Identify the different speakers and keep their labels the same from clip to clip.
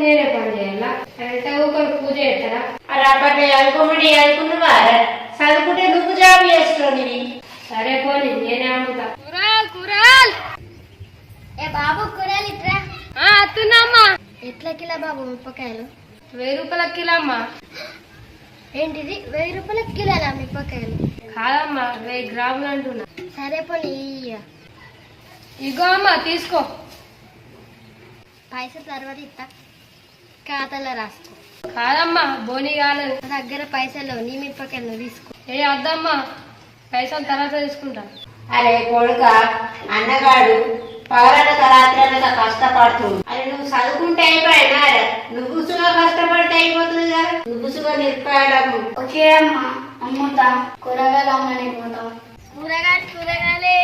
Speaker 1: నేనే పని చేయాలా? అంటే ఒకరు పూజ చేస్తారా?
Speaker 2: అది అప్పట్లో చదువుకోమని చదువుకున్నావా? చదువుకుంటే నువ్వు జాబ్ చేస్తున్నావు.
Speaker 1: సరే పోనీ నేనే అమ్ముతా.
Speaker 3: ఏ బాబు కూరలు ఇట్రా.
Speaker 1: అత్తున్నామ్మా.
Speaker 3: ఎట్లా కిలో బాబు మిరపకాయలు?
Speaker 1: 1000 రూపాయల కిలో అమ్మా.
Speaker 3: ఏంటిది 1000 రూపాయల కిలోలా మిరపకాయలు?
Speaker 1: కాదమ్మా 1000 గ్రాములు అంటున్నా.
Speaker 3: సరే పోనీ
Speaker 1: ఇగో అమ్మా తీసుకో.
Speaker 3: పైసలు తర్వాత ఇస్తా, ఖాతాలో రాసుకో.
Speaker 1: కాదమ్మా బోని కాలేదు.
Speaker 3: నా దగ్గర పైసలు నీ మిరపకాయలు నువ్వు తీసుకో.
Speaker 1: ఏ అద్దమ్మా పైసలు తర్వాత తీసుకుంటా.
Speaker 2: అరే కొడుక, అన్నగాడు పగలనక రాత్రనక కష్టపడుతుంది. అరే నువ్వు చదువుకుంటే అయిపోయినా నువ్వు సుగా కష్టపడితే అయిపోతుంది కదా. నువ్వు సుగా నిలిపాడము.
Speaker 3: ఓకే అమ్మా అమ్ముతా. కూరగాయలు అమ్మని పోతాం. కూరగాయలు కూరగాయలే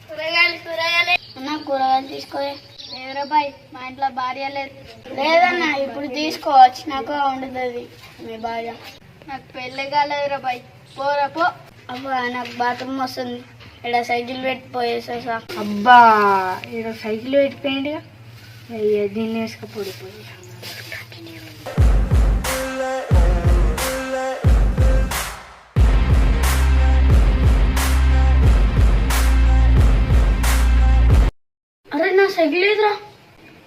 Speaker 3: కూరగాయలే అన్న కూరగాయలు తీసుకో. లేదురా బాయ్, మా ఇంట్లో భార్య లేదు. లేదన్నా ఇప్పుడు తీసుకో, వచ్చినాక వండుతుంది మీ భార్య. నాకు పెళ్ళి కాలేదురా బాయ్, పోరా పో. అబ్బా నాకు బాత్రూమ్ వస్తుంది, ఇక్కడ సైకిల్ పెట్టిపోయేసా.
Speaker 1: అబ్బా ఇక్కడ సైకిల్ పెట్టిపోయిందిగా, దీన్ని వేసుకపోయి.
Speaker 3: అరే నా సైకిల్ లేదురా.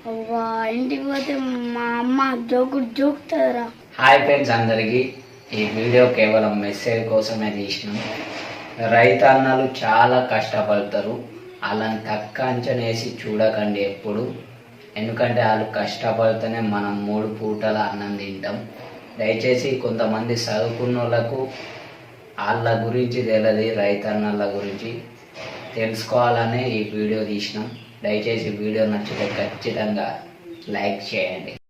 Speaker 3: అవ్వా ఇంటికి పోతే మా అమ్మ జోకుతుందిరా.
Speaker 4: హాయ్ ఫ్రెండ్స్ అందరికీ, ఈ వీడియో కేవలం మెసేజ్ కోసమే తీసినాం. రైతు అన్నలు చాలా కష్టపడతారు, వాళ్ళని తక్కువ అంచనా వేసి చూడకండి ఎప్పుడు. ఎందుకంటే వాళ్ళు కష్టపడితేనే మనం 3 పూటల అన్నం తింటాం. దయచేసి కొంతమంది చదువుకున్న వాళ్ళకు వాళ్ళ గురించి తెలియదు, రైతు అన్నల గురించి తెలుసుకోవాలనే ఈ వీడియో తీసినాం. దయచేసి వీడియో నచ్చితే ఖచ్చితంగా లైక్ చేయండి.